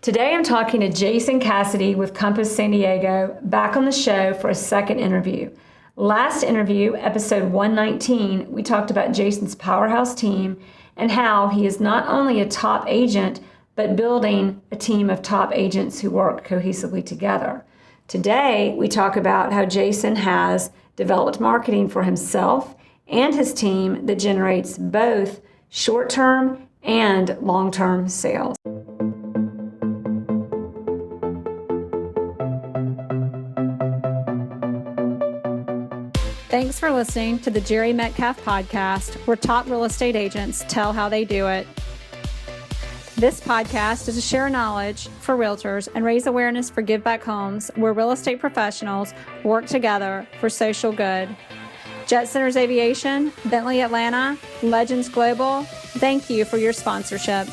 Today I'm talking to Jason Cassity with Compass San Diego, back on the show for a second interview. Last interview, episode 119, we talked about Jason's powerhouse team and how he is not only a top agent, but building a team of top agents who work cohesively together. Today, we talk about how Jason has developed marketing for himself and his team that generates both short-term and long-term sales. Thanks for listening to the Jere Metcalf Podcast, where top real estate agents tell how they do it. This podcast is to share knowledge for realtors and raise awareness for Give Back Homes, where real estate professionals work together for social good. Jet Centers Aviation, Bentley Atlanta, Legends Global, thank you for your sponsorship.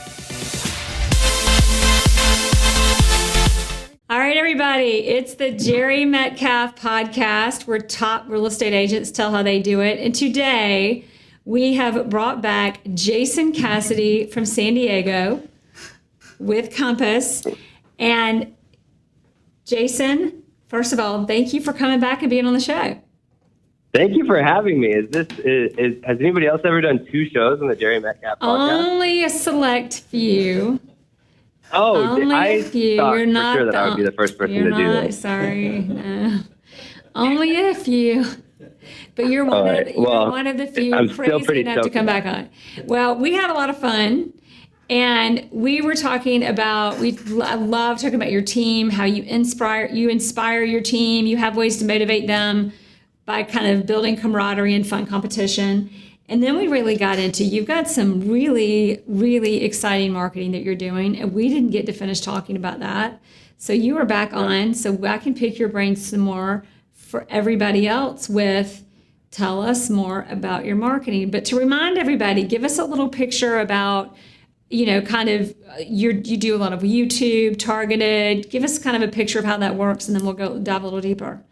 All right, everybody, it's the Jere Metcalf Podcast, where top real estate agents tell how they do it. And today we have brought back Jason Cassity from San Diego with Compass. And Jason, first of all, thank you for coming back and being on the show. Thank you for having me. Has anybody else ever done two shows on the Jere Metcalf podcast? Only a select few. Oh, only a few. Thought You're not for sure that I would be the first person to do this. Sorry, no. Only a few. But you're one of the few I'm still crazy pretty enough to come back on. Well, we had a lot of fun, and we were talking about. I love talking about your team, how you inspire your team. You have ways to motivate them by kind of building camaraderie and fun competition. And then we really got into, you've got some really, really exciting marketing that you're doing, and we didn't get to finish talking about that. So you are back on, so I can pick your brains some more for everybody else with, tell us more about your marketing. But to remind everybody, give us a little picture about, kind of, you do a lot of YouTube, targeted. Give us kind of a picture of how that works, and then we'll dive a little deeper.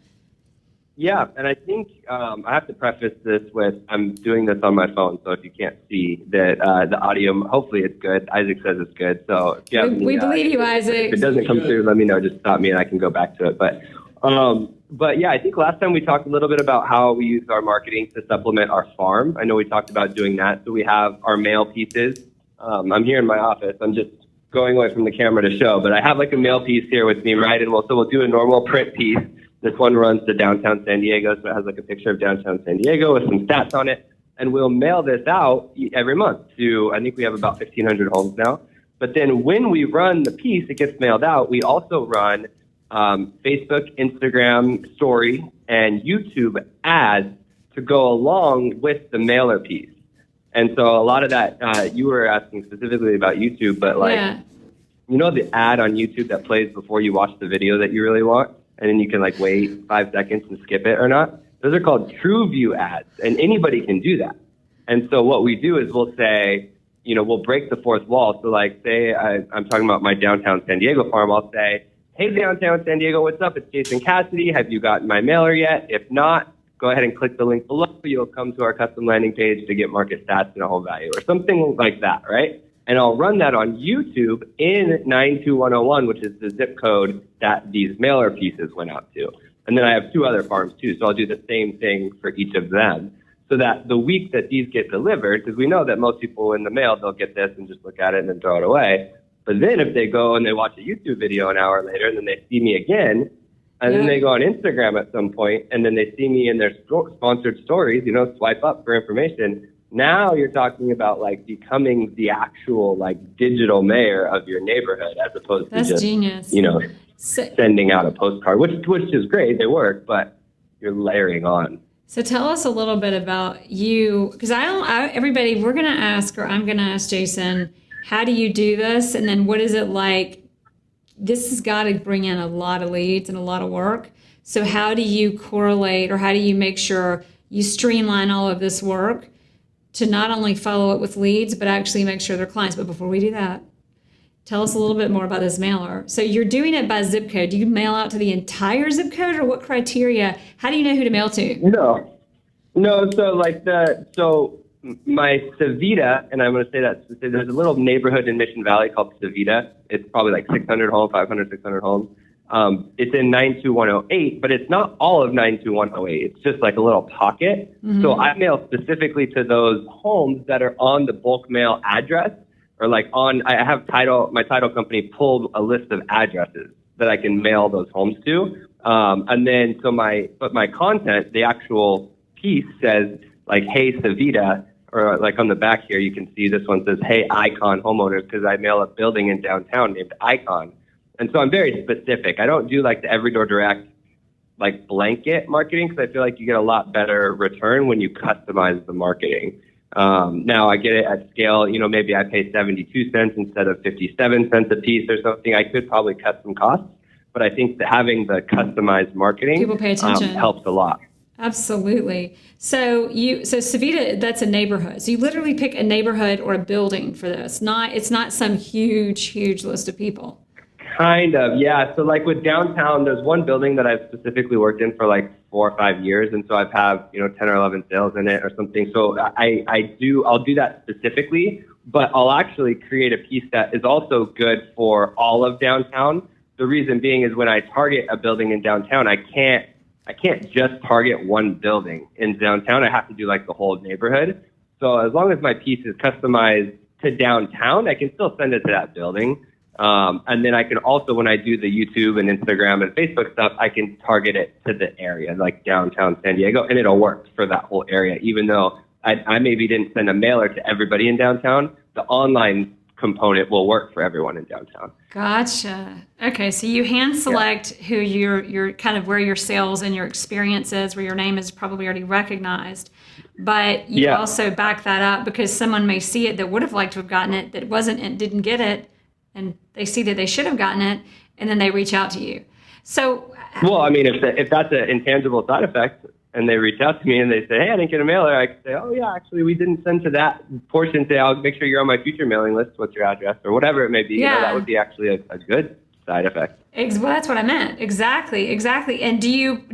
Yeah, and I think I have to preface this with, I'm doing this on my phone, so if you can't see that the audio, hopefully it's good. Isaac says it's good, so if you have we believe you, Isaac. If it doesn't come through, let me know. Just stop me and I can go back to it. But yeah, I think last time we talked a little bit about how we use our marketing to supplement our farm. I know we talked about doing that. So we have our mail pieces. I'm here in my office. I'm just going away from the camera to show, but I have like a mail piece here with me, right? And we'll do a normal print piece. This one runs to downtown San Diego, so it has like a picture of downtown San Diego with some stats on it. And we'll mail this out every month to, I think we have about 1,500 homes now. But then when we run the piece, it gets mailed out. We also run Facebook, Instagram story, and YouTube ads to go along with the mailer piece. And so a lot of that, you were asking specifically about YouTube, but the ad on YouTube that plays before you watch the video that you really want? And then you can wait 5 seconds and skip it or not. Those are called True View ads, and anybody can do that. And so what we do is we'll say, we'll break the fourth wall. So say I'm talking about my downtown San Diego farm. I'll say, hey, downtown San Diego, what's up? It's Jason Cassity. Have you gotten my mailer yet? If not, go ahead and click the link below. You'll come to our custom landing page to get market stats and a home value or something like that, right? And I'll run that on YouTube in 92101, which is the zip code that these mailer pieces went out to. And then I have 2 other farms too, so I'll do the same thing for each of them. So that the week that these get delivered, because we know that most people in the mail, they'll get this and just look at it and then throw it away. But then if they go and they watch a YouTube video an hour later and then they see me again, and then they go on Instagram at some point and then they see me in their sponsored stories, swipe up for information. Now you're talking about becoming the actual digital mayor of your neighborhood as opposed to just genius. Sending out a postcard, which is great. They work, but you're layering on. So tell us a little bit about you, because everybody, we're going to ask, or I'm going to ask Jason, how do you do this? And then what is it like? This has got to bring in a lot of leads and a lot of work. So how do you correlate, or how do you make sure you streamline all of this work to not only follow it with leads, but actually make sure they're clients? But before we do that, tell us a little bit more about this mailer. So you're doing it by zip code. Do you mail out to the entire zip code, or what criteria? How do you know who to mail to? No. So my Savita, and I'm going to say that there's a little neighborhood in Mission Valley called Savita. It's probably like 600 homes, 500, 600 homes. It's in 92108, but it's not all of 92108. It's just like a little pocket. So I mail specifically to those homes that are on the bulk mail address, or like I have my title company pulled a list of addresses that I can mail those homes to. And then, but my content, the actual piece says like, hey, Savita, or like on the back here, you can see this one says, hey, Icon homeowners, because I mail a building in downtown named Icon. And so I'm very specific. I don't do like the every door direct, like blanket marketing, because I feel like you get a lot better return when you customize the marketing. Now I get it at scale, maybe I pay 72 cents instead of 57 cents a piece or something. I could probably cut some costs, but I think that having the customized marketing people pay attention. Helps a lot. Absolutely. So Savita, that's a neighborhood. So you literally pick a neighborhood or a building for this. It's not some huge list of people. Kind of, yeah. So like with downtown, there's one building that I've specifically worked in for like 4 or 5 years, and so I've had 10 or 11 sales in it or something. So I'll do that specifically, but I'll actually create a piece that is also good for all of downtown. The reason being is when I target a building in downtown, I can't just target one building in downtown. I have to do like the whole neighborhood. So as long as my piece is customized to downtown, I can still send it to that building. And then I can also, when I do the YouTube and Instagram and Facebook stuff, I can target it to the area, like downtown San Diego, and it'll work for that whole area. Even though I maybe didn't send a mailer to everybody in downtown, the online component will work for everyone in downtown. Gotcha. Okay, so you hand select who your kind of where your sales and your experience is, where your name is probably already recognized, but you also back that up because someone may see it that would have liked to have gotten it, that wasn't and didn't get it, and they see that they should have gotten it, and then they reach out to you. So, well, I mean, if that's an intangible side effect, and they reach out to me and they say, hey, I didn't get a mailer, I can say, oh yeah, actually we didn't send to that portion. Say, I'll make sure you're on my future mailing list. What's your address or whatever it may be. Yeah. That would be actually a good side effect. Well, that's what I meant. Exactly. And do you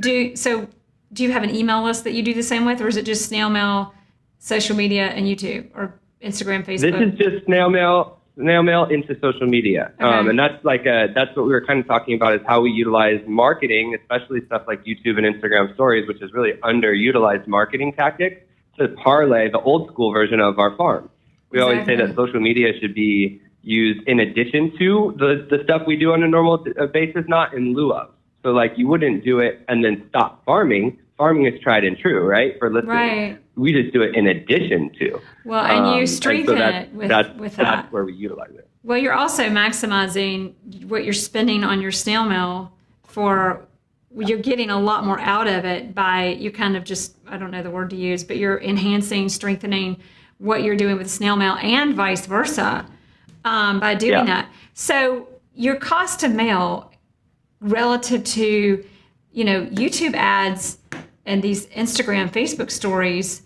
have an email list that you do the same with, or is it just snail mail, social media, and YouTube, or Instagram, Facebook? This is just snail mail into social media. Okay. And that's that's what we were kind of talking about, is how we utilize marketing, especially stuff like YouTube and Instagram stories, which is really underutilized marketing tactics, to parlay the old school version of our farm. We always say that social media should be used in addition to the stuff we do on a normal basis, not in lieu of. So like you wouldn't do it and then stop farming. Farming is tried and true, right? For listeners. Right. We just do it in addition to. Well, and you strengthen it with that. That's where we utilize it. Well, you're also maximizing what you're spending on your snail mail you're getting a lot more out of it by, you kind of just, I don't know the word to use, but you're enhancing, strengthening what you're doing with snail mail and vice versa by doing that. So your cost to mail relative to, YouTube ads and these Instagram, Facebook stories,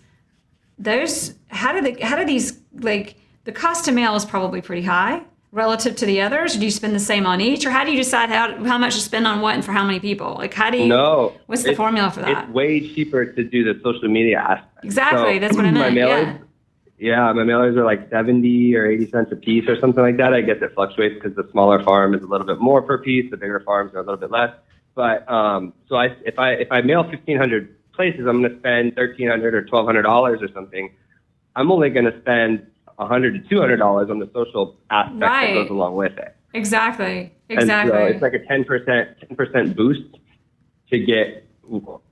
how do these, like, the cost to mail is probably pretty high relative to the others? Or do you spend the same on each? Or how do you decide how much to spend on what and for how many people? Like, what's the formula for that? It's way cheaper to do the social media aspect. Exactly. So, that's what I meant. My mailers are like 70 or 80 cents a piece or something like that. I guess it fluctuates because the smaller farm is a little bit more per piece. The bigger farms are a little bit less. But if I mail 1,500 places, I'm going to spend $1,300 or $1,200 or something. I'm only going to spend $100 to $200 on the social aspect that goes along with it. Exactly. And so it's like a 10% boost to get,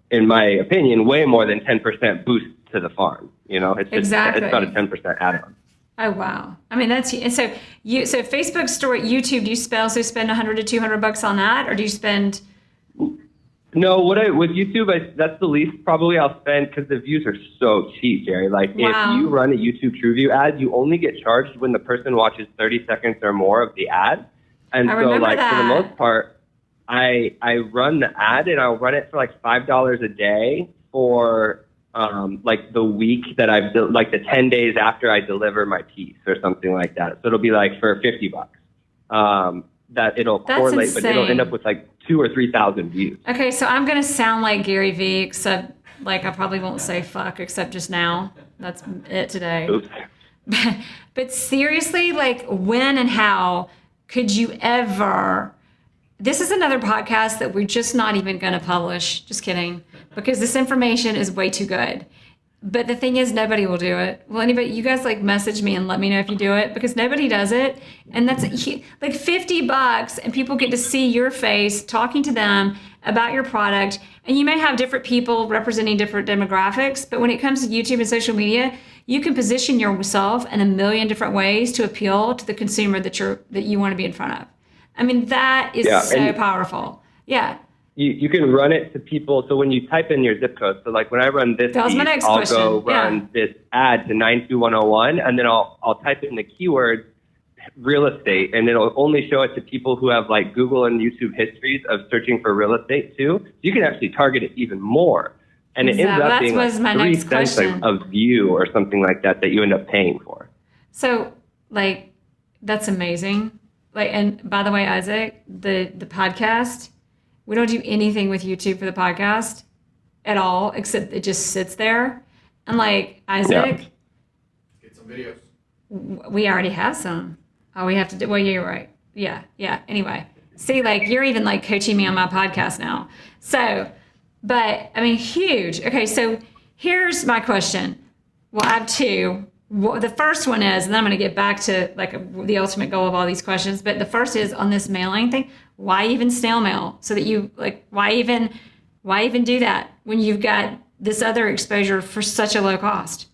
in my opinion, way more than 10% boost to the farm. It's just, it's about a 10% add-on. Oh wow! I mean, so Facebook story, YouTube. Do you also spend $100 to $200 on that, or do you spend? No, with YouTube, that's the least probably I'll spend, because the views are so cheap, Jerry. Like, if you run a YouTube TrueView ad, you only get charged when the person watches 30 seconds or more of the ad. And so, like, for the most part, I run the ad, and I'll run it for like $5 a day for like the week that like the 10 days after I deliver my piece or something like that. So it'll be like for $50. That it'll correlate, but it'll end up with like 2,000 or 3,000 views. Okay, so I'm going to sound like Gary Vee, except like I probably won't say fuck except just now. That's it today. Oops. But seriously, like when and how could you ever? This is another podcast that we're just not even going to publish. Just kidding. Because this information is way too good. But the thing is, nobody will do it. Will anybody? You guys like message me and let me know if you do it, because nobody does it. And that's like $50, and people get to see your face talking to them about your product. And you may have different people representing different demographics, but when it comes to YouTube and social media, you can position yourself in a million different ways to appeal to the consumer that you want to be in front of. I mean, that is so powerful. Yeah. You can run it to people. So when you type in your zip code, so like when I run this, I'll go run this ad to 92101, and then I'll type in the keyword real estate, and it'll only show it to people who have like Google and YouTube histories of searching for real estate too. So you can actually target it even more. And it ends up being like 3 cents of view or something like that you end up paying for. So like, that's amazing. Like, and by the way, Isaac, the podcast, we don't do anything with YouTube for the podcast at all, except it just sits there. And like, Isaac, get some videos. We already have some. Oh, we have to do, well, you're right. Yeah. Anyway, see, like you're even like coaching me on my podcast now. So, but I mean, huge. Okay. So here's my question. Well, I have two. The first one is, and then I'm going to get back to like the ultimate goal of all these questions, but the first is on this mailing thing. Why even snail mail? So that you like, why even do that when you've got this other exposure for such a low cost?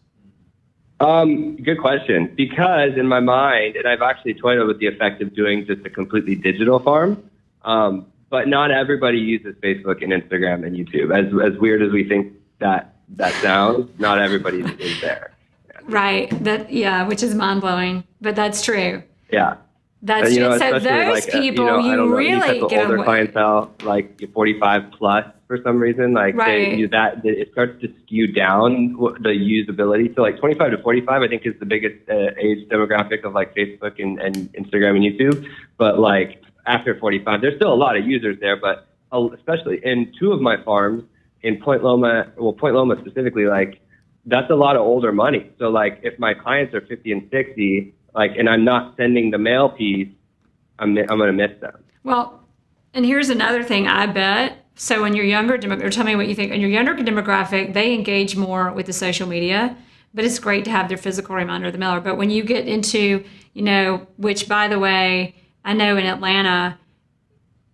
Good question. Because in my mind, and I've actually toyed with the effect of doing just a completely digital farm, but not everybody uses Facebook and Instagram and YouTube. As weird as we think that sounds, not everybody is there. Right. Which is mind blowing, but that's true. Yeah. That's true. So those people, you really get older clientele, like 45 plus for some reason, like they use that. It starts to skew down the usability. So like 25 to 45, I think is the biggest age demographic of like Facebook and Instagram and YouTube. But like after 45, there's still a lot of users there, but especially in two of my farms in Point Loma specifically, like that's a lot of older money. So like if my clients are 50 and 60, like, and I'm not sending the mail piece, I'm going to miss them. Well, and here's another thing, I bet. So when you're younger, or tell me what you think, in your younger demographic, they engage more with the social media, but it's great to have their physical reminder of the mailer. But when you get into, which by the way, I know in Atlanta,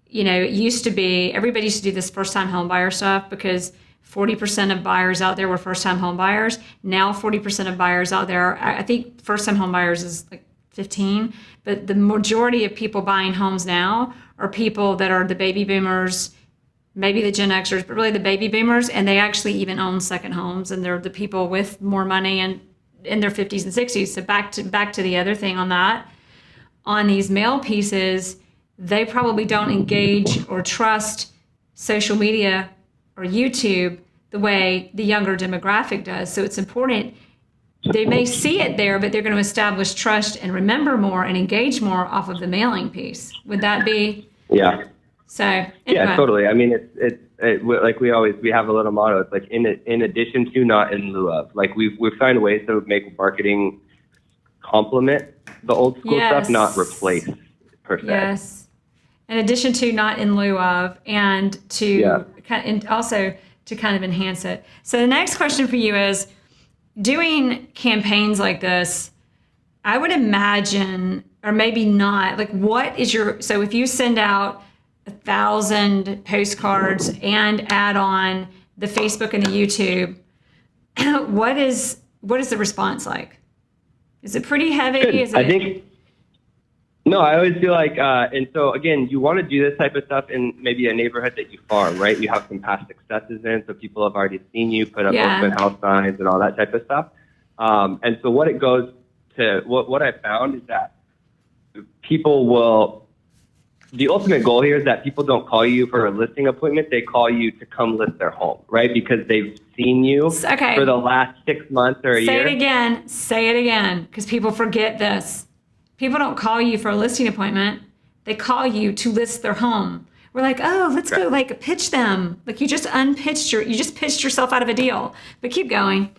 it used to be, everybody used to do this first time home buyer stuff because 40% of buyers out there were first-time home buyers. Now 40% of buyers out there, I think first-time home buyers is like 15, but the majority of people buying homes now are people that are the baby boomers, maybe the Gen Xers, but really the baby boomers, and they actually even own second homes, and they're the people with more money and in their 50s and 60s. So back to the other thing on that, on these mail pieces, they probably don't engage or trust social media or YouTube the way the younger demographic does. So it's important. They may see it there, but they're going to establish trust and remember more and engage more off of the mailing piece. Would that be? Yeah. So anyway. Yeah, totally. I mean, it's like we have a little motto. It's like in addition to, not in lieu of. Like we've found ways to make marketing complement the old school stuff, not replace per se. Yes. In addition to, not in lieu of, and also to kind of enhance it. So the next question for you is, doing campaigns like this, I would imagine, or maybe not, like what is so if you send out 1,000 postcards and add on the Facebook and the YouTube, what is the response like? Is it pretty heavy? No, I always feel like, and so again, you want to do this type of stuff in maybe a neighborhood that you farm, right? You have some past successes in, so people have already seen you put up open house signs and all that type of stuff. And so what I found is that the ultimate goal here is that people don't call you for a listing appointment. They call you to come list their home, right? Because they've seen you for the last 6 months or a year. Say it again, because people forget this. People don't call you for a listing appointment. They call you to list their home. We're like, oh, let's go pitch them. Like you just pitched yourself out of a deal. But keep going.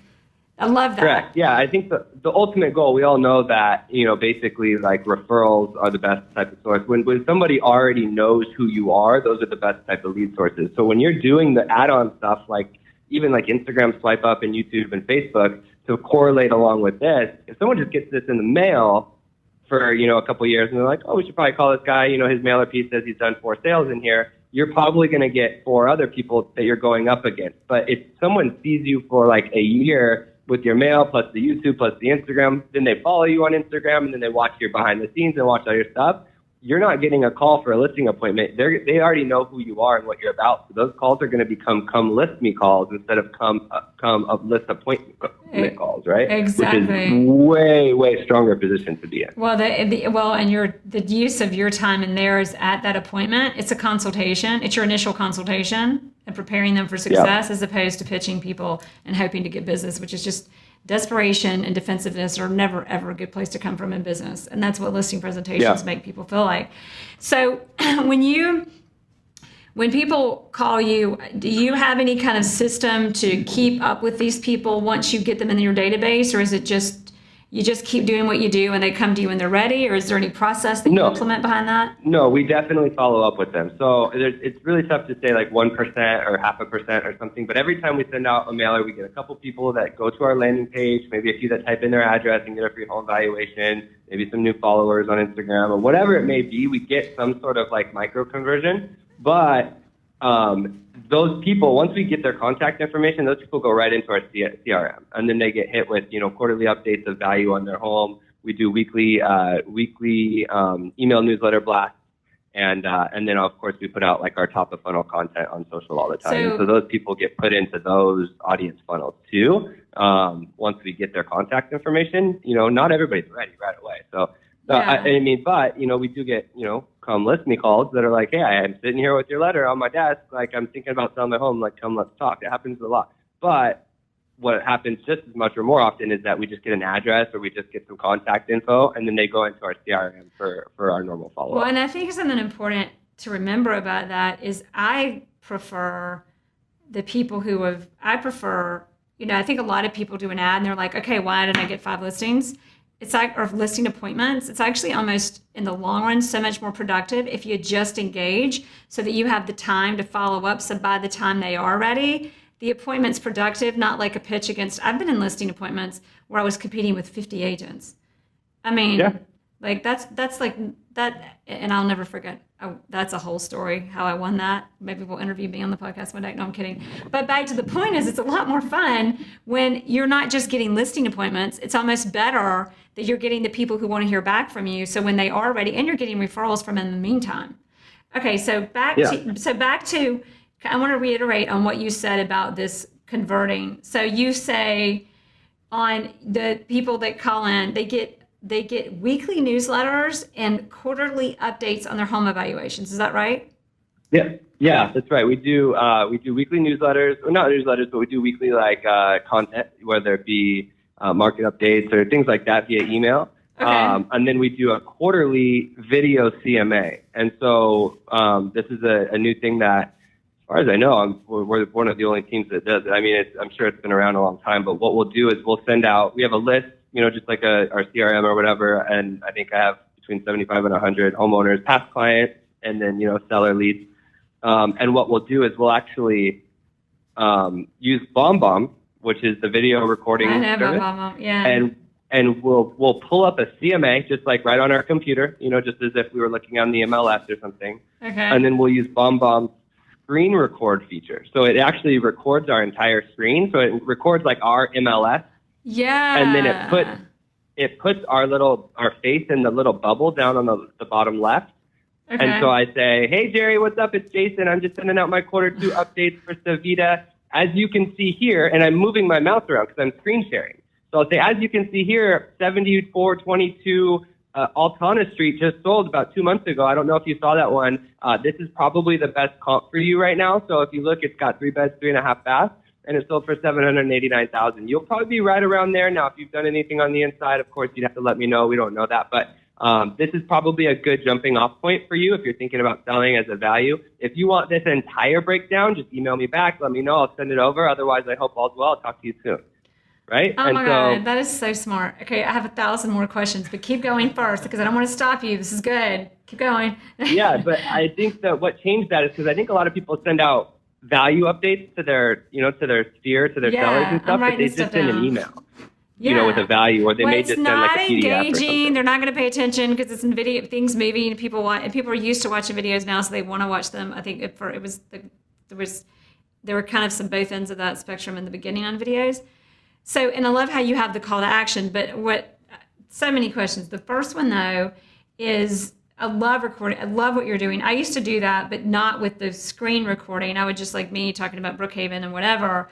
I love that. Correct. Yeah, I think the ultimate goal, we all know that, basically like referrals are the best type of source. When somebody already knows who you are, those are the best type of lead sources. So when you're doing the add-on stuff, like even like Instagram swipe up and YouTube and Facebook to correlate along with this, if someone just gets this in the mail for, a couple of years and they're like, oh, we should probably call this guy, his mailer piece says he's done 4 sales in here, you're probably going to get 4 other people that you're going up against. But if someone sees you for like a year with your mail plus the YouTube plus the Instagram, then they follow you on Instagram and then they watch your behind the scenes and watch all your stuff, you're not getting a call for a listing appointment. They already know who you are and what you're about. So those calls are going to become come list me calls instead of come list appointment calls, right? Exactly. Which is way stronger position to be in. Well, the use of your time in there is at that appointment. It's a consultation. It's your initial consultation and preparing them for success, as opposed to pitching people and hoping to get business, which is just desperation and defensiveness are never, ever a good place to come from in business. And that's what listing presentations make people feel like. So when people call you, do you have any kind of system to keep up with these people once you get them in your database? Or is it just, you just keep doing what you do and they come to you when they're ready? Or is there any process that you implement behind that? No, we definitely follow up with them. So it's really tough to say like 1% or 0.5% or something. But every time we send out a mailer, we get a couple people that go to our landing page, maybe a few that type in their address and get a free home valuation, maybe some new followers on Instagram or whatever it may be. We get some sort of like micro conversion. But those people, once we get their contact information, those people go right into our CRM, and then they get hit with, quarterly updates of value on their home. We do weekly email newsletter blasts, and then of course we put out like our top of funnel content on social all the time. So those people get put into those audience funnels too. Once we get their contact information, not everybody's ready right away. So. But we do get, come list me calls that are like, hey, I'm sitting here with your letter on my desk. Like, I'm thinking about selling my home. Like, come, let's talk. It happens a lot. But what happens just as much or more often is that we just get an address or we just get some contact info, and then they go into our CRM for our normal follow-up. Well, and I think something important to remember about that is I prefer the people I think a lot of people do an ad and they're like, okay, why didn't I get 5 listings? It's like, or listing appointments. It's actually almost in the long run so much more productive if you just engage so that you have the time to follow up. So by the time they are ready, the appointment's productive, not like a pitch against. I've been in listing appointments where I was competing with 50 agents. I mean, like that's like that, and I'll never forget. That's a whole story how I won that. Maybe we'll interview me on the podcast one day. No, I'm kidding. But back to the point is, it's a lot more fun when you're not just getting listing appointments. It's almost better that you're getting the people who want to hear back from you. So when they are ready, and you're getting referrals from them in the meantime. Okay, so back to, I want to reiterate on what you said about this converting. So you say on the people that call in, they get weekly newsletters and quarterly updates on their home evaluations. Is that right? Yeah, that's right. We do weekly newsletters, or not newsletters, but we do weekly content, whether it be market updates or things like that via email. Okay. And then we do a quarterly video CMA. And so this is a new thing that, as far as I know, we're one of the only teams that does it. I mean, I'm sure it's been around a long time, but what we'll do is we'll send out, we have a list, just like our CRM or whatever, and I think I have between 75 and 100 homeowners, past clients, and then, seller leads. And what we'll do is we'll actually use BombBomb, which is the video recording service. BombBomb, yeah. And we'll pull up a CMA, just like right on our computer, just as if we were looking on the MLS or something. Okay. And then we'll use BombBomb's screen record feature. So it actually records our entire screen. So it records like our MLS. Yeah. And then it puts our face in the little bubble down on the bottom left. Okay. And so I say, hey, Jere, what's up? It's Jason. I'm just sending out my Q2 updates for Savita. As you can see here, and I'm moving my mouse around because I'm screen sharing. So I'll say, as you can see here, 7422 Altana Street just sold about 2 months ago. I don't know if you saw that one. This is probably the best comp for you right now. So if you look, it's got 3 beds, 3.5 baths, and it sold for $789,000. You'll probably be right around there. Now, if you've done anything on the inside, of course, you'd have to let me know. We don't know that, but this is probably a good jumping off point for you if you're thinking about selling as a value. If you want this entire breakdown, just email me back. Let me know. I'll send it over. Otherwise, I hope all's well. I'll talk to you soon. right? Oh And my so, God, that is so smart. Okay, I have 1,000 more questions, but keep going first because I don't want to stop you. This is good. Keep going. yeah, but I think that what changed that is because I think a lot of people send out value updates to their, to their sphere, to their sellers and I'm stuff, but writing they this stuff just send an down. email, Yeah. with a value, or they Well, may it's just send like not a PDF or engaging. something. They're not going to pay attention because it's in video, things moving, and people are used to watching videos now, so they want to watch them. I think there were kind of some both ends of that spectrum in the beginning on videos. So, and I love how you have the call to action. But so many questions. The first one though is, I love recording. I love what you're doing. I used to do that, but not with the screen recording. I would just like me talking about Brookhaven and whatever.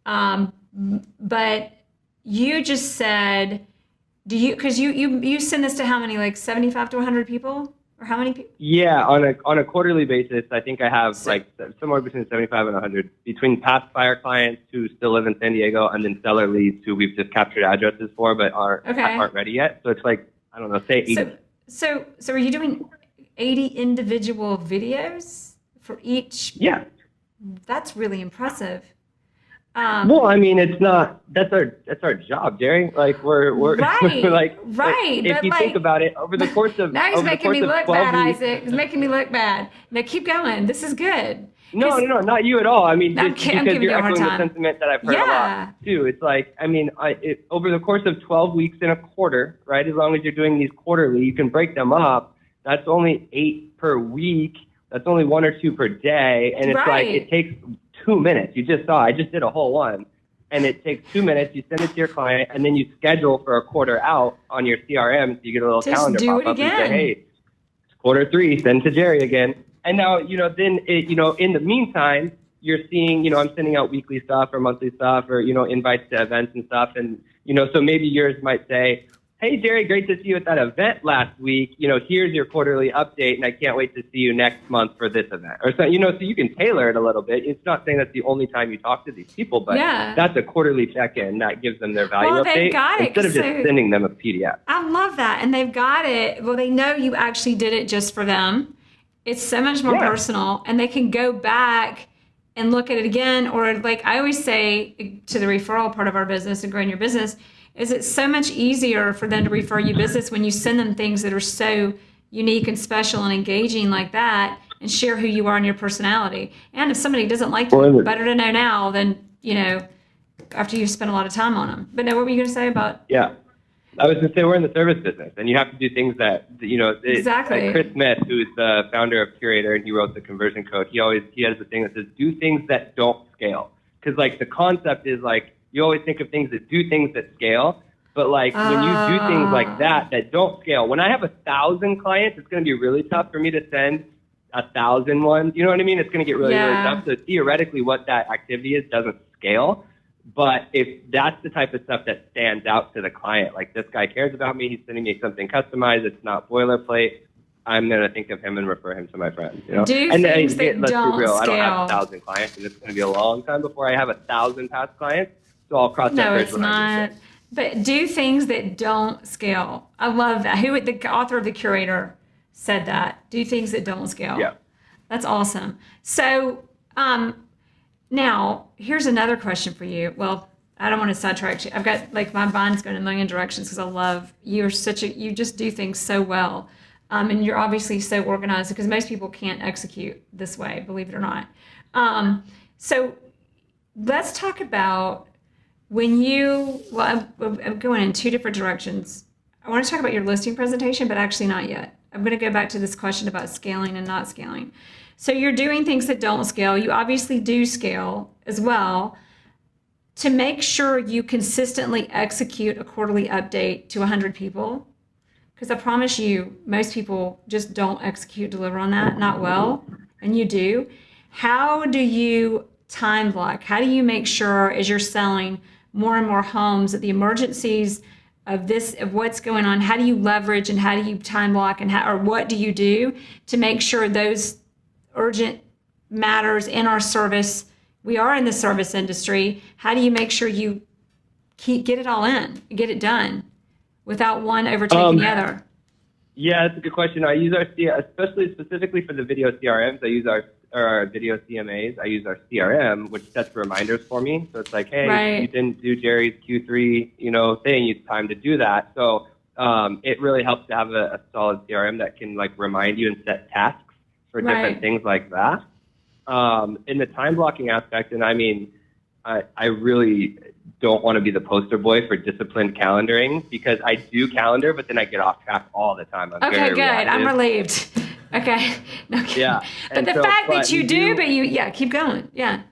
But you just said, because you send this to how many, like 75 to 100 people, or how many people? Yeah, on a quarterly basis, I think I have somewhere between 75 and 100 between past buyer clients who still live in San Diego and then seller leads who we've just captured addresses for but aren't ready yet. So it's like, I don't know, say 80. So are you doing 80 individual videos for each? Yeah. That's really impressive. Well, I mean, it's not. That's our job, Jerry. Like we're right, like right. If you think about it, over the course of now he's making me look bad, weeks, Isaac. He's making me look bad. Now keep going. This is good. No, not you at all. I mean, I'm because giving you're you a hard echoing the time. sentiment that I've heard a lot too. It's like, I mean, over the course of 12 weeks in a quarter, right? As long as you're doing these quarterly, you can break them up. That's only 8 per week. That's only 1 or 2 per day, and it's like it takes 2 minutes. You just saw. I just did a whole one. And it takes 2 minutes. You send it to your client, and then you schedule for a quarter out on your CRM. So you get a little calendar pop up and say, "Hey, it's quarter 3. Send to Jerry again." And now, then in the meantime, you're seeing, I'm sending out weekly stuff or monthly stuff or invites to events and stuff, and so maybe yours might say, "Hey, Jerry, great to see you at that event last week. Here's your quarterly update, and I can't wait to see you next month for this event." Or so, so you can tailor it a little bit. It's not saying that's the only time you talk to these people, but that's a quarterly check-in that gives them their value update instead of just sending them a PDF. I love that, and they've got it. Well, they know you actually did it just for them. It's so much more personal, and they can go back and look at it again. Or like I always say to the referral part of our business and growing your business, is it's so much easier for them to refer you business when you send them things that are so unique and special and engaging like that, and share who you are and your personality. And if somebody doesn't like you, better to know now than, after you've spent a lot of time on them. But no, what were you going to say about? Yeah. I was going to say we're in the service business, and you have to do things that, exactly. Like Chris Smith, who's the founder of Curator, and he wrote the conversion code. He has the thing that says, do things that don't scale. Because like the concept is like, you always think of things that do things that scale, but like when you do things like that don't scale. When I have 1,000 clients, it's going to be really tough for me to send 1,000 ones. You know what I mean? It's going to get really, really tough. So theoretically, what that activity is doesn't scale. But if that's the type of stuff that stands out to the client, like this guy cares about me, he's sending me something customized, it's not boilerplate, I'm going to think of him and refer him to my friends. Do things that don't scale. I don't have 1,000 clients, and it's going to be a long time before I have 1,000 past clients. So I'll cross that bridge when I do. But do things that don't scale. I love that. The author of The Curator said that. Do things that don't scale. Yeah. That's awesome. So now here's another question for you. Well, I don't want to sidetrack you. I've got like my mind's going in a million directions because I love you. You just do things so well. And you're obviously so organized because most people can't execute this way, believe it or not. So let's talk about I'm going in 2 different directions. I want to talk about your listing presentation, but actually not yet. I'm going to go back to this question about scaling and not scaling. So you're doing things that don't scale. You obviously do scale as well. To make sure you consistently execute a quarterly update to 100 people, because I promise you, most people just don't deliver on that, not well, and you do. How do you time block? How do you make sure as you're selling more and more homes that the emergencies of what's going on, how do you leverage and how do you time block or what do you do to make sure those urgent matters in our service, we are in the service industry, how do you make sure you get it all in, get it done without one overtaking the other? Yeah, that's a good question. I use our, specifically for the video CRMs, I use our our video CMAs, I use our CRM, which sets reminders for me. So it's like, hey, Right. you didn't do Jere's Q3, thing. It's time to do that. So it really helps to have a solid CRM that can like remind you and set tasks for Right. different things like that. In the time blocking aspect, and I mean, I really don't want to be the poster boy for disciplined calendaring because I do calendar, but then I get off track all the time. I'm Okay, very good. reactive. I'm relieved. Okay. Okay. Yeah. But And the so- fact that but you we do, but keep going. Yeah.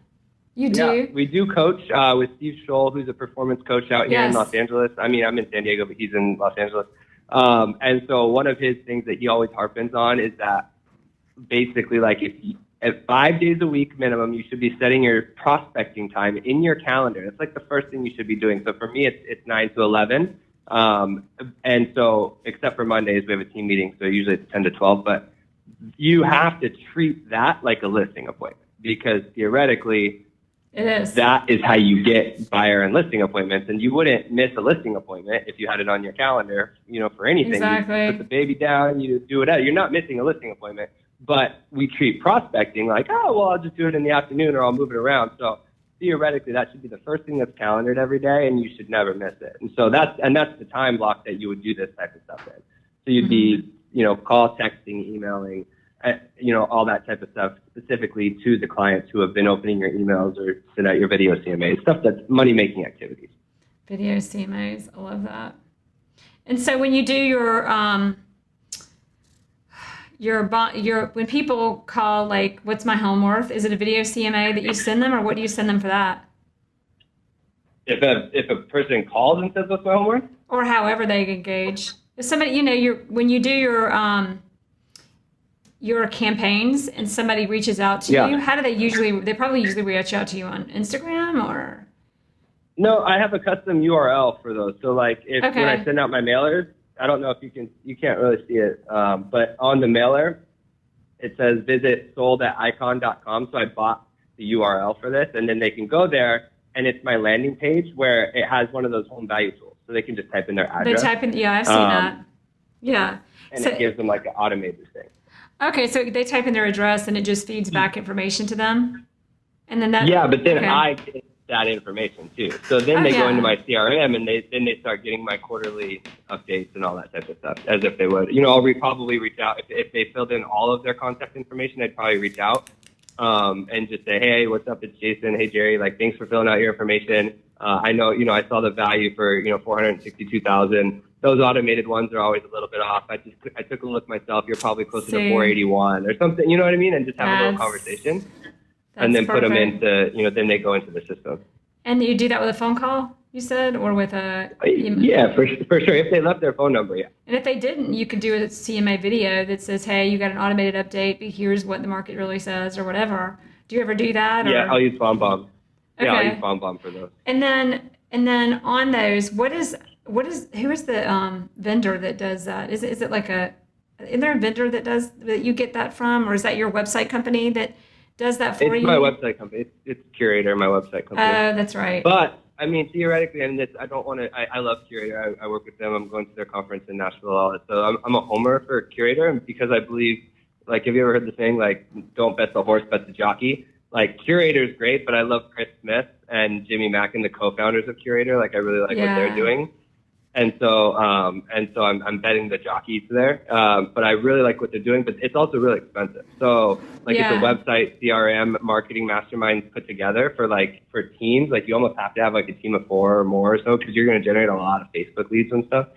You do. Yeah, we do coach with Steve Scholl, who's a performance coach out here in Yes. Los Angeles. I mean, I'm in San Diego, but he's in Los Angeles. And so one of his things that he always harpens on is that basically, like, at 5 days a week minimum, you should be setting your prospecting time in your calendar. It's like the first thing you should be doing. So for me, it's 9 to 11. And so, except for Mondays, we have a team meeting, so usually it's 10 to 12. But you have to treat that like a listing appointment because theoretically, It is. that is how you get buyer and listing appointments. And you wouldn't miss a listing appointment if you had it on your calendar, for anything. Exactly. You put the baby down, you do whatever. You're not missing a listing appointment. But we treat prospecting like, oh, well, I'll just do it in the afternoon or I'll move it around. So theoretically, that should be the first thing that's calendared every day, and you should never miss it. And so that's the time block that you would do this type of stuff in. So you'd be, call, texting, emailing, all that type of stuff specifically to the clients who have been opening your emails or send out your video CMAs, stuff that's money-making activities. Video CMAs. I love that. And so when you do your when people call, like, what's my home worth? Is it a video CMA that you send them, or what do you send them for that? If a person calls and says, what's my homework? Or however they engage. If somebody, when you do your campaigns and somebody reaches out to you, how do they probably usually reach out to you on Instagram or? No, I have a custom URL for those. So like when I send out my mailers, I don't know if you can't really see it, but on the mailer, it says visit sold@icon.com. So I bought the URL for this, and then they can go there, and it's my landing page where it has one of those home value tools. So they can just type in their address. I've seen that. Yeah. And it gives them like an automated thing. Okay, so they type in their address, and it just feeds back information to them? And then that... Yeah, but then I get that information too. So then they go into my CRM and they start getting my quarterly updates and all that type of stuff as if they would. I'll probably reach out if they filled in all of their contact information. I'd probably reach out and just say, hey, what's up? It's Jason. Hey, Jere. Like, thanks for filling out your information. I know, I saw the value for 462,000. Those automated ones are always a little bit off. I took a look myself. You're probably closer to 481 or something. You know what I mean? And just have a little conversation. And then put them into, then they go into the system. And you do that with a phone call, you said, or with a email? Yeah, for sure. If they left their phone number, yeah. And if they didn't, you could do a CMA video that says, hey, you got an automated update, but here's what the market really says or whatever. Do you ever do that? Yeah, I'll use BombBomb. Okay. Yeah, I'll use BombBomb for those. And then on those, who is the vendor that does that? Is it like is there a vendor that you get that from, or is that your website company that does that for you? It's my website company. It's Curator, my website company. Oh, that's right. But I mean, theoretically, I don't want to. I love Curator. I work with them. I'm going to their conference in Nashville. All that. So I'm a homer for Curator, and because I believe, like, have you ever heard the saying, like, don't bet the horse, bet the jockey? Like, Curator is great, but I love Chris Smith and Jimmy Mackin, the co-founders of Curator. Like, I really like what they're doing. And so I'm betting the jockeys there. But I really like what they're doing, but it's also really expensive. So it's a website, CRM, marketing masterminds put together for teams. Like, you almost have to have like a team of 4 or more or so, because you're going to generate a lot of Facebook leads and stuff.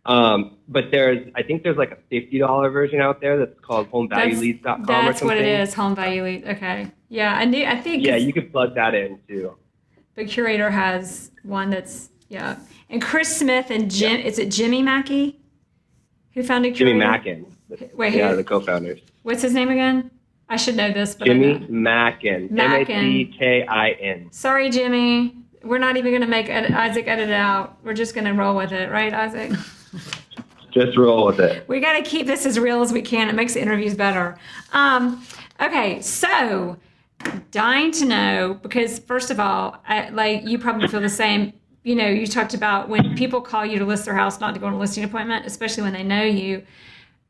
But I think there's like a $50 version out there that's called homevalueleads.com or something. That's what it is, Home Value Lead. Okay. Yeah, I think. Yeah, you could plug that in too. The Curator has one that's, And Chris Smith and is it Jimmy Mackey who founded Curator? Jimmy Mackin. Wait, yeah, the co-founders. What's his name again? I should know this, but Jimmy Mackin. Mackin. Sorry, Jimmy. We're not even going to make Isaac edit it out. We're just going to roll with it, right, Isaac? Just roll with it. We got to keep this as real as we can. It makes the interviews better. Okay, so dying to know, because first of all, you probably feel the same. You talked about when people call you to list their house, not to go on a listing appointment, especially when they know you.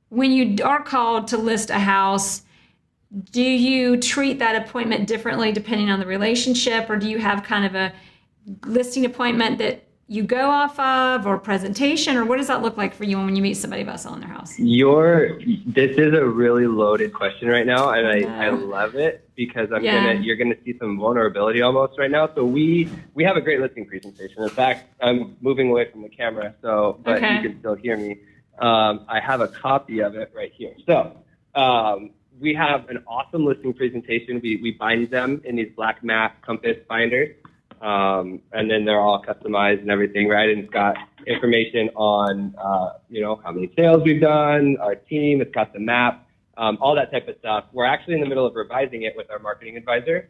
When you are called to list a house, do you treat that appointment differently depending on the relationship, or do you have kind of a listing appointment that you go off of, or presentation, or what does that look like for you when you meet somebody about selling their house? This is a really loaded question right now, and I love it because you're gonna see some vulnerability almost right now. So we have a great listing presentation. In fact, I'm moving away from the camera, but you can still hear me. I have a copy of it right here. So we have an awesome listing presentation. We bind them in these black matte compass binders. And then they're all customized and everything, right? And it's got information on, how many sales we've done, our team. It's got the map, all that type of stuff. We're actually in the middle of revising it with our marketing advisor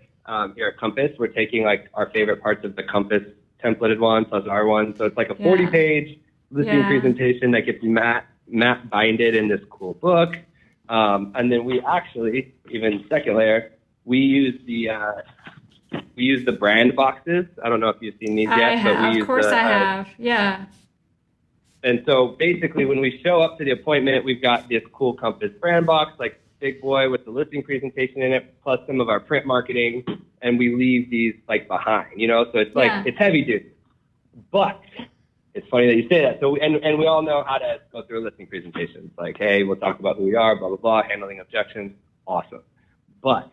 here at Compass. We're taking like our favorite parts of the Compass templated one plus our one. So it's like a 40-page listing presentation that gets matte binded in this cool book. And then we actually, even second layer, we use the brand boxes. I don't know if you've seen these yet. Of course I have. Yeah. And so basically when we show up to the appointment, we've got this cool Compass brand box, like big boy with the listing presentation in it, plus some of our print marketing. And we leave these like behind, so it's like, it's heavy duty. But it's funny that you say that. So, and we all know how to go through a listing presentation. It's like, hey, we'll talk about who we are, blah, blah, blah, handling objections. Awesome. But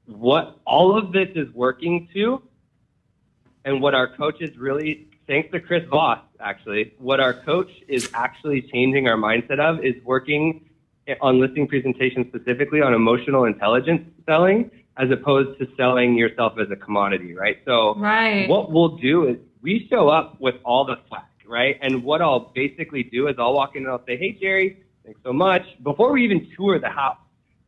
what all of this is working to, and what our coach is really, thanks to Chris Voss, actually, what our coach is actually changing our mindset of is working on listing presentations specifically on emotional intelligence selling, as opposed to selling yourself as a commodity, right? So what we'll do is we show up with all the swag, right? And what I'll basically do is I'll walk in and I'll say, hey, Jerry, thanks so much. Before we even tour the house,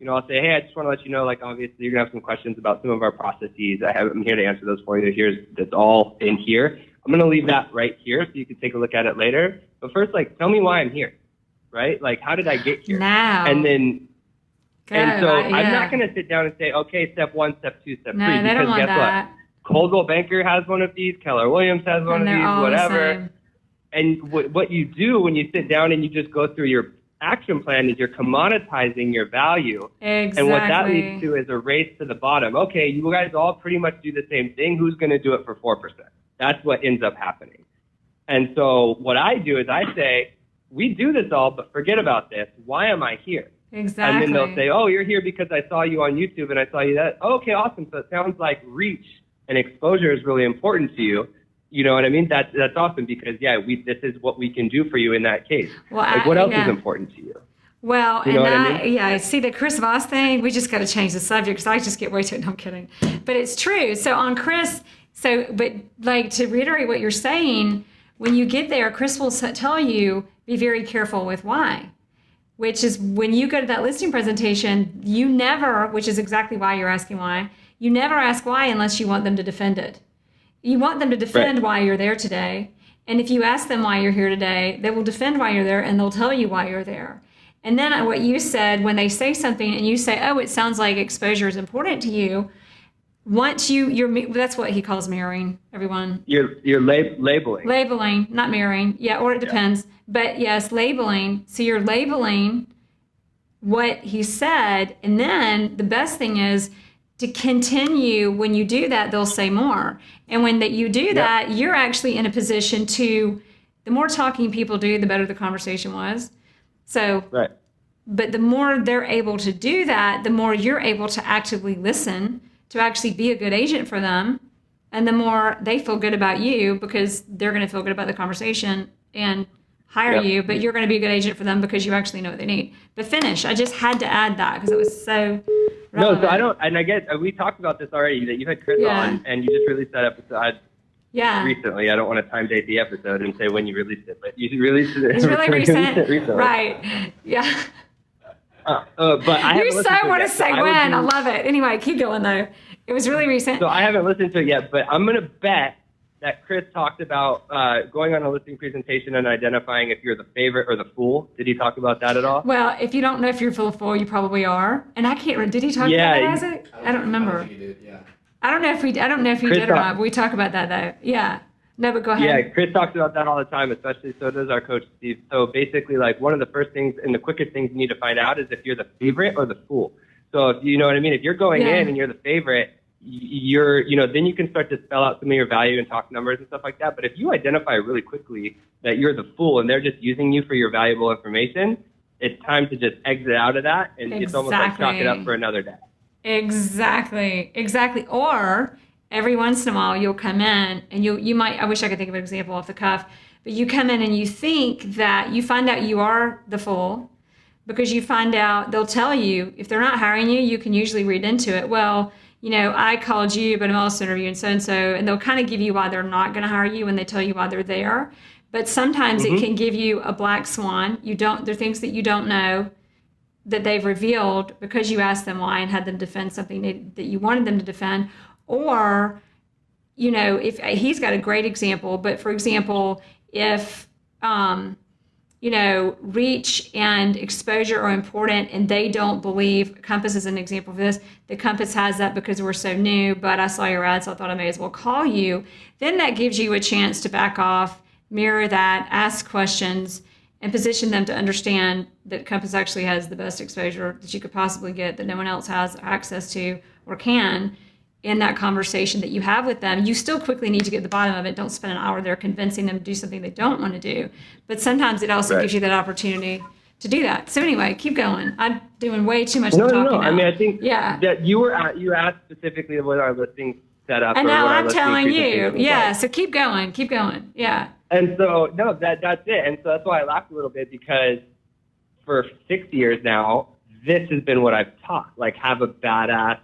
I'll say, hey, I just want to let you know, like, obviously you're going to have some questions about some of our processes. I'm here to answer those for you. That's all in here. I'm going to leave that right here so you can take a look at it later. But first, like, tell me why I'm here, right? Like, how did I get here? Now. And then, I'm not going to sit down and say, okay, step 1, step 2, step 3. No, they don't want that. What? Coldwell Banker has one of these. Keller Williams has one of these, whatever. And what you do when you sit down and you just go through your action plan is you're commoditizing your value. Exactly. And what that leads to is a race to the bottom. Okay, you guys all pretty much do the same thing. Who's going to do it for 4%? That's what ends up happening. And so what I do is I say, we do this all, but forget about this. Why am I here? Exactly. And then they'll say, oh, you're here because I saw you on YouTube and I saw you that. Oh, okay, awesome. So it sounds like reach and exposure is really important to you. You know what I mean? That's awesome because, this is what we can do for you in that case. Well, what else is important to you? Well, you know what I mean? See the Chris Voss thing, we just got to change the subject because I just get way too, no, I'm kidding. But it's true. So on Chris, but like to reiterate what you're saying, when you get there, Chris will tell you, be very careful with why. Which is when you go to that listing presentation, you never, which is exactly why you're asking why, you never ask why unless you want them to defend it. You want them to defend why you're there today. And if you ask them why you're here today, they will defend why you're there and they'll tell you why you're there. And then what you said, when they say something and you say, oh, it sounds like exposure is important to you, once you're that's what he calls mirroring, everyone. You're labeling. Labeling, not mirroring. Yeah, or it depends. But yes, labeling. So you're labeling what he said. And then the best thing is to continue. When you do that, they'll say more. And when you do that, you're actually in a position to, the more talking people do, the better the conversation was. So, but the more they're able to do that, the more you're able to actively listen, to actually be a good agent for them. And the more they feel good about you because they're going to feel good about the conversation and hire you, but you're going to be a good agent for them because you actually know what they need. But finish. I just had to add that because it was so relevant. No, so I don't, and I get, we talked about this already, that you had Chris on and you just released that episode recently. I don't want to time date the episode and say when you released it, but you released it. It's really recent. Recently. Right. Yeah. But I you so want to say when. I love it. Anyway, keep going though. It was really recent. So I haven't listened to it yet, but I'm going to bet that Chris talked about going on a listing presentation and identifying if you're the favorite or the fool. Did he talk about that at all? Well, if you don't know if you're the fool, you probably are. And I can't remember. Did he talk about that as it? I don't remember. I think he did, yeah. I don't know if he did or not, but we talk about that though. Yeah. No, but go ahead. Yeah, Chris talks about that all the time, especially so does our coach, Steve. So basically, like one of the first things and the quickest things you need to find out is if you're the favorite or the fool. So if you know what I mean, if you're going Yeah. in and you're the favorite, then you can start to spell out some of your value and talk numbers and stuff like that. But if you identify really quickly that you're the fool and they're just using you for your valuable information, it's time to just exit out of that, and it's almost like chalk it up for another day. Exactly. Or every once in a while you'll come in and you might, I wish I could think of an example off the cuff, but you come in and you think that you find out you are the fool because you find out they'll tell you, if they're not hiring you, you can usually read into it. Well, I called you, but I'm also interviewing so-and-so, and they'll kind of give you why they're not going to hire you when they tell you why they're there. But sometimes it can give you a black swan. There are things that you don't know that they've revealed because you asked them why and had them defend something that you wanted them to defend. Or, if he's got a great example, but for example, if, reach and exposure are important and they don't believe, Compass is an example of this, the Compass has that because we're so new, but I saw your ad, so I thought I may as well call you. Then that gives you a chance to back off, mirror that, ask questions, and position them to understand that Compass actually has the best exposure that you could possibly get that no one else has access to or can in that conversation that you have with them. You still quickly need to get to the bottom of it. Don't spend an hour there convincing them to do something they don't want to do. But sometimes it also gives you that opportunity to do that. So anyway, keep going. I'm doing way too much talking now. I mean, I think that you asked specifically what our listing set up. And now I'm listing telling you. presentation Yeah, was. so keep going. Yeah. And so, that's it. And so that's why I laughed a little bit, because for 6 years now, this has been what I've taught. Like, have a badass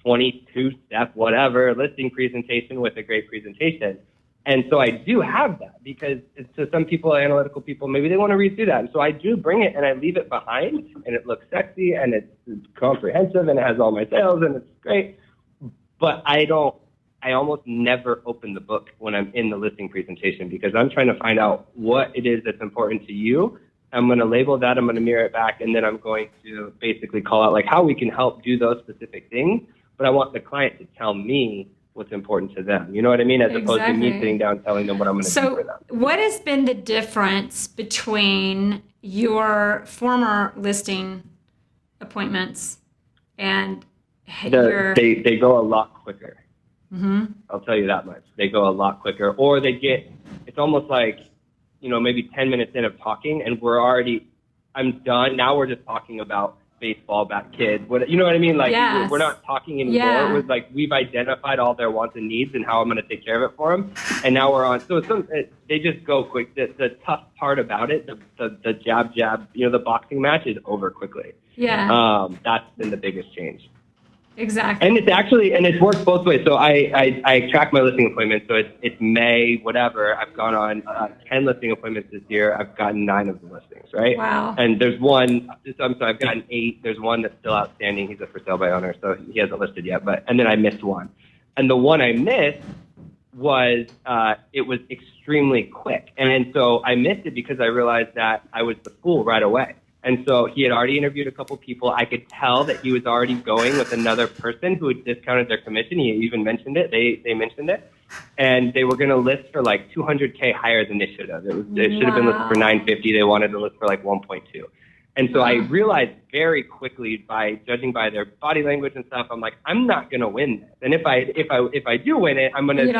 22-step, whatever, listing presentation with a great presentation. And so I do have that, because to some people, analytical people, maybe they want to read through that. And so I do bring it and I leave it behind, and it looks sexy and it's comprehensive and it has all my sales and it's great. But I almost never open the book when I'm in the listing presentation, because I'm trying to find out what it is that's important to you. I'm going to label that, I'm going to mirror it back, and then I'm going to basically call out like how we can help do those specific things. But I want the client to tell me what's important to them. You know what I mean? As opposed to me sitting down telling them what I'm going to do for them. So what has been the difference between your former listing appointments and they go a lot quicker. Mm-hmm. I'll tell you that much. They go a lot quicker. Or it's almost like, maybe 10 minutes in of talking and I'm done. Now we're just talking about baseball bat kids. You know what I mean? Like, yes. We're not talking anymore. Yeah. It was like we've identified all their wants and needs and how I'm going to take care of it for them. And now we're on. So they just go quick. The tough part about it, the jab, the boxing match is over quickly. Yeah. That's been the biggest change. Exactly. And it's worked both ways. So I track my listing appointments. So it's May, whatever. I've gone on 10 listing appointments this year. I've gotten 9 of the listings, right? Wow. And there's one, I've gotten 8. There's one that's still outstanding. He's a for sale by owner, so he hasn't listed yet. And then I missed one. And the one I missed was, it was extremely quick. And so I missed it because I realized that I was the fool right away. And so he had already interviewed a couple people. I could tell that he was already going with another person who had discounted their commission. He even mentioned it. They mentioned it. And they were going to list for like $200K higher than they should have. It should have been listed for $950. They wanted to list for like $1.2. And so I realized very quickly, by judging by their body language and stuff, I'm like, I'm not going to win this. And if I do win it, I'm going to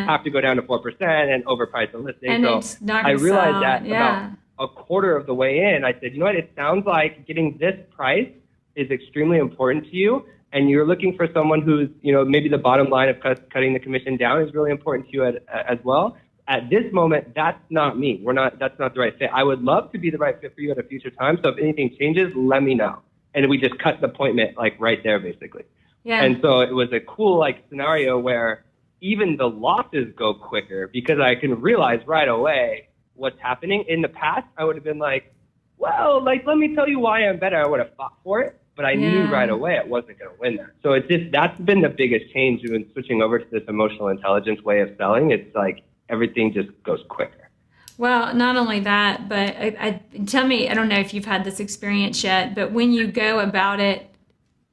have to go down to 4% and overprice the listing. And so it's not I gonna realized sell. that about a quarter of the way in, I said, you know what, it sounds like getting this price is extremely important to you, and you're looking for someone who's, maybe the bottom line of cutting the commission down is really important to you as well. At this moment, that's not me. That's not the right fit. I would love to be the right fit for you at a future time. So if anything changes, let me know. And we just cut the appointment like right there, basically. Yeah. And so it was a cool scenario where even the losses go quicker because I can realize right away what's happening. In the past, I would have been like, well, let me tell you why I'm better. I would have fought for it, but I knew right away it wasn't going to win that. So that's been the biggest change when switching over to this emotional intelligence way of selling. It's like everything just goes quicker. Well, not only that, but tell me, I don't know if you've had this experience yet, but when you go about it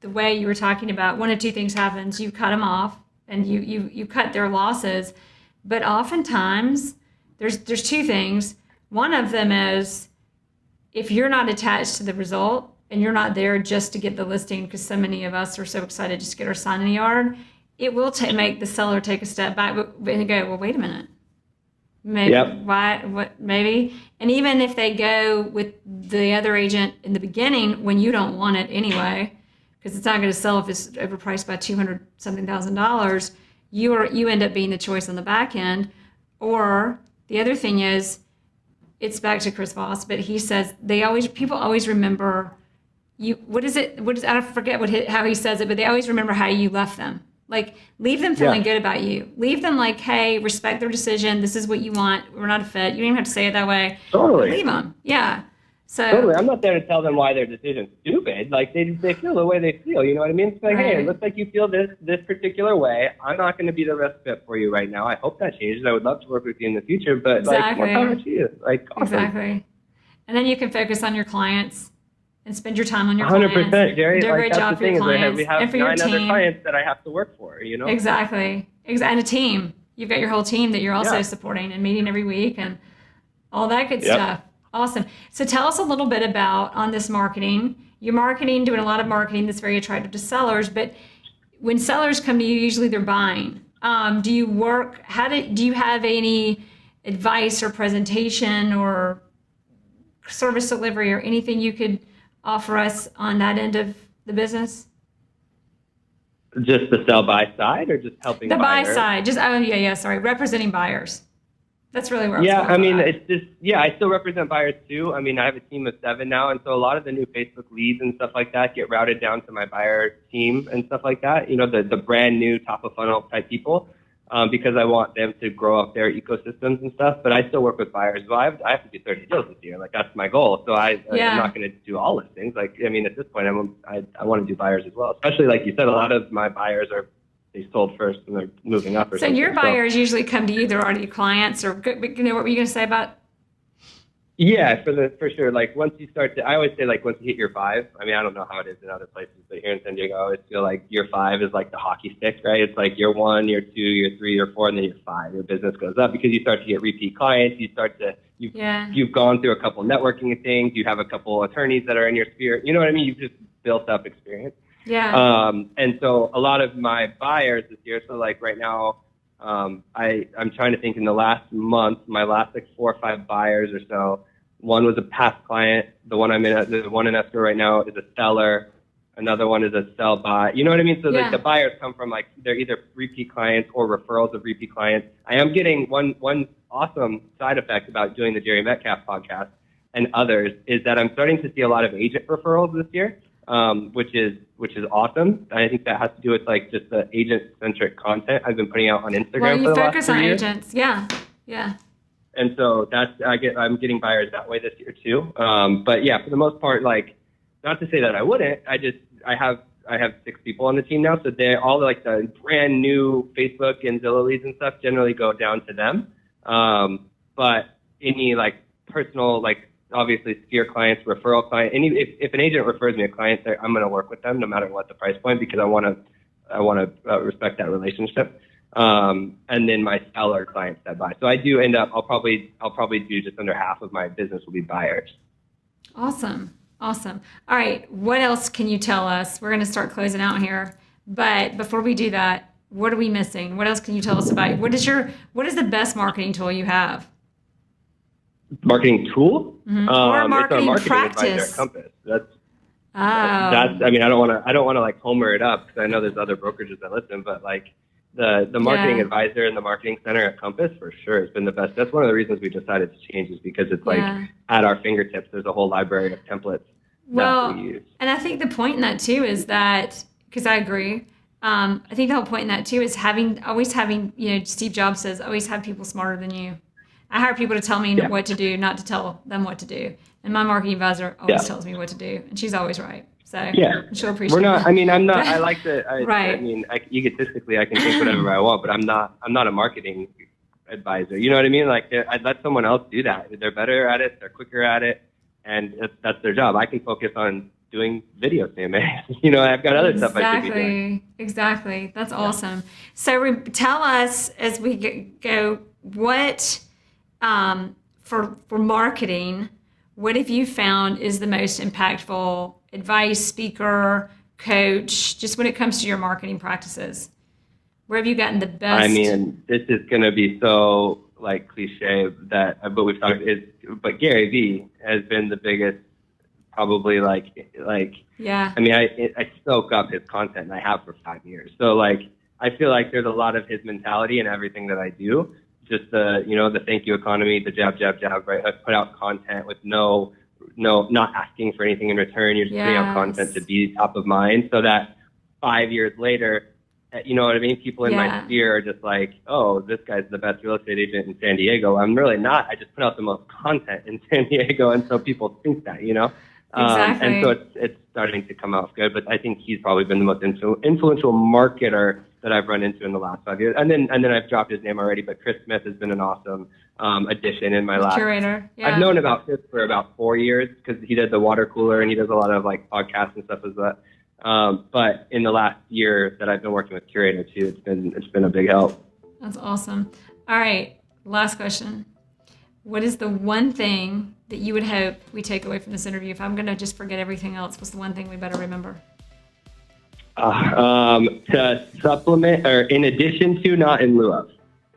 the way you were talking about, one of two things happens. You cut them off and you cut their losses, but oftentimes there's two things. One of them is if you're not attached to the result, and you're not there just to get the listing, because so many of us are so excited just to get our sign in the yard, it will make the seller take a step back and go, well, wait a minute. Maybe, maybe. And even if they go with the other agent in the beginning when you don't want it anyway, because it's not going to sell if it's overpriced by $200,000, you end up being the choice on the back end. Or the other thing is, it's back to Chris Voss, but he says people always remember you. I forget how he says it, but they always remember how you left them. Like, leave them feeling good about you. Leave them like, hey, respect their decision. This is what you want. We're not a fit. You don't even have to say it that way. Totally. Leave them. Yeah. So totally. I'm not there to tell them why their decision's stupid. Like, they feel the way they feel. You know what I mean? It's like, hey, it looks like you feel this particular way. I'm not going to be the best fit for you right now. I hope that changes. I would love to work with you in the future, but like, more power to you. Like, awesome. Exactly. And then you can focus on your clients and spend your time on your 100%, clients. Jerry. Do a great job for your clients. We have and for your 9 team. other clients that I have to work for, you know? Exactly. And a team. You've got your whole team that you're also supporting and meeting every week and all that good stuff. Awesome. So tell us a little bit about on this marketing. You're doing a lot of marketing that's very attractive to sellers, but when sellers come to you, usually they're buying. Do you have any advice or presentation or service delivery or anything you could offer us on that end of the business? Just the sell buy side, or just helping the buy buyers? side? Just representing buyers. That's really where it's just I still represent buyers too. I mean, I have a team of 7 now, and so a lot of the new Facebook leads and stuff like that get routed down to my buyer team and stuff like that. You know, the brand new top of funnel type people, because I want them to grow up their ecosystems and stuff. But I still work with buyers. Well, I have to do 30 deals this year. Like, that's my goal. So I'm not going to do all listings. Like, I mean, at this point, I want to do buyers as well. Especially like you said, a lot of my buyers they sold first and they're moving up or something. So your buyers usually come to you. They're already clients, or what were you going to say about? Yeah, for sure. Like, once you start I always say, like, once you hit year 5, I mean, I don't know how it is in other places, but here in San Diego, I always feel like year 5 is like the hockey stick, right? It's like year 1, year 2, year 3, year 4, and then year 5, your business goes up because you start to get repeat clients. You've gone through a couple networking things. You have a couple attorneys that are in your sphere. You know what I mean? You've just built up experience. Yeah. And so a lot of my buyers this year, so like right now, I'm trying to think in the last month, my last like 4 or 5 buyers or so, one was a past client. The one the one in escrow right now is a seller. Another one is a sell buy. You know what I mean? So like the buyers come from like, they're either repeat clients or referrals of repeat clients. I am getting one awesome side effect about doing the Jere Metcalf podcast and others is that I'm starting to see a lot of agent referrals this year. Which is awesome. And I think that has to do with like just the agent-centric content I've been putting out on Instagram. Well, you for the focus last 3 on years. agents, yeah. And so I'm getting buyers that way this year too. But yeah, for the most part, like, not to say that I wouldn't. I have 6 people on the team now, so they're all like the brand new Facebook and Zillow leads and stuff generally go down to them. But any like personal, like, obviously sphere clients, referral client, if an agent refers me a client, I'm going to work with them no matter what the price point, because I want to respect that relationship. And then my seller clients that buy. So I do end up, I'll probably do just under half of my business will be buyers. Awesome. All right. What else can you tell us? We're going to start closing out here, but before we do that, what are we missing? What else can you tell us about? What is the best marketing tool you have? Marketing tool? Mm-hmm. Or marketing practice. Advisor at Compass. That's. I mean, I don't want to like homer it up, because I know there's other brokerages that listen, but like the marketing advisor and the marketing center at Compass for sure has been the best. That's one of the reasons we decided to change, is because it's like at our fingertips. There's a whole library of templates that we use. And I think the point in that too is that, because I agree. I think the whole point in that too is always having, Steve Jobs says, always have people smarter than you. I hire people to tell me what to do, not to tell them what to do. And my marketing advisor always tells me what to do, and she's always right. So she'll appreciate that. I mean, I'm not. I like to. Right. I mean, egotistically, I can think whatever I want, but I'm not a marketing advisor. You know what I mean? Like, I'd let someone else do that. They're better at it. They're quicker at it, and that's their job. I can focus on doing video CMA. I've got other stuff I should be doing. Exactly. That's awesome. So tell us as we go what. For marketing, what have you found is the most impactful advice, speaker, coach, just when it comes to your marketing practices? Where have you gotten the best? I mean, this is going to be so like cliche but we've talked but Gary Vee has been the biggest, probably yeah. I mean, I soak up his content, and I have for 5 years. So like, I feel like there's a lot of his mentality in everything that I do. Just the thank you economy, the jab, right? I put out content with no, not asking for anything in return. You're just putting out content to be top of mind, so that 5 years later, you know what I mean? People in my sphere are just like, oh, this guy's the best real estate agent in San Diego. I'm really not. I just put out the most content in San Diego, and so people think that, Exactly. And so it's starting to come out good. But I think he's probably been the most influential marketer that I've run into in the last 5 years. And then I've dropped his name already, but Chris Smith has been an awesome addition in my life. Curator. Yeah. I've known about Chris for about 4 years because he did the water cooler and he does a lot of like podcasts and stuff as that. But in the last year that I've been working with Curator too, it's been a big help. That's awesome. All right, last question. What is the one thing that you would hope we take away from this interview? If I'm going to just forget everything else, what's the one thing we better remember? To supplement, or in addition to, not in lieu of.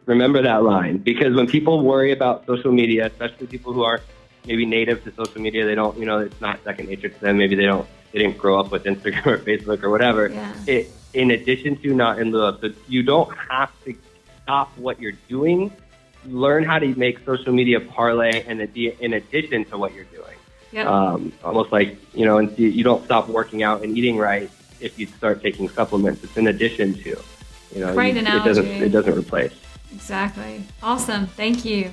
Remember that line, because when people worry about social media, especially people who aren't maybe native to social media, they don't, it's not second nature to them. Maybe they didn't grow up with Instagram or Facebook or whatever. Yeah. In addition to, not in lieu of. So you don't have to stop what you're doing. Learn how to make social media parlay and in addition to what you're doing. Yep. Almost like, and you don't stop working out and eating right if you start taking supplements. It's in addition to, Great analogy. It doesn't replace. Exactly. Awesome. Thank you.